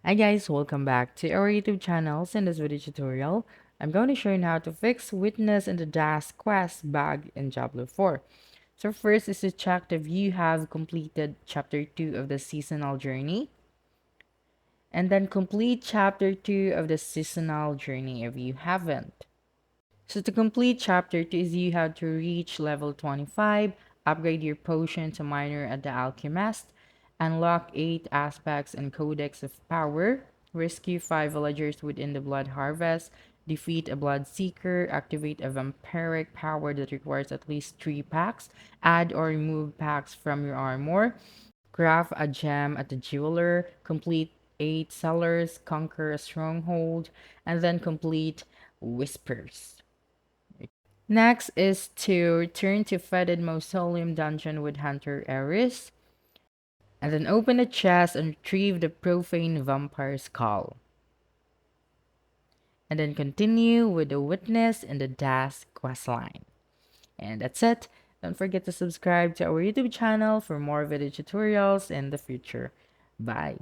Hi guys, welcome back to our YouTube channels. In this video tutorial, I'm going to show you how to fix witness in the Dash quest bug in Diablo 4. So first is to check if you have completed chapter 2 of the seasonal journey, and then complete chapter 2 of the seasonal journey if you haven't. So to complete chapter 2 is you have to reach level 25, upgrade your potion to minor at the alchemist, unlock 8 aspects and codex of power, rescue 5 villagers within the blood harvest, defeat a blood seeker, activate a vampiric power that requires at least 3 packs, add or remove packs from your armor, craft a gem at the jeweler, complete 8 cellars, conquer a stronghold, and then complete whispers. Next is to return to Fetid Mausoleum dungeon with Hunter Eris, and then open the chest and retrieve the profane vampire skull. And then continue with the witness in the Das questline. And that's it. Don't forget to subscribe to our YouTube channel for more video tutorials in the future. Bye.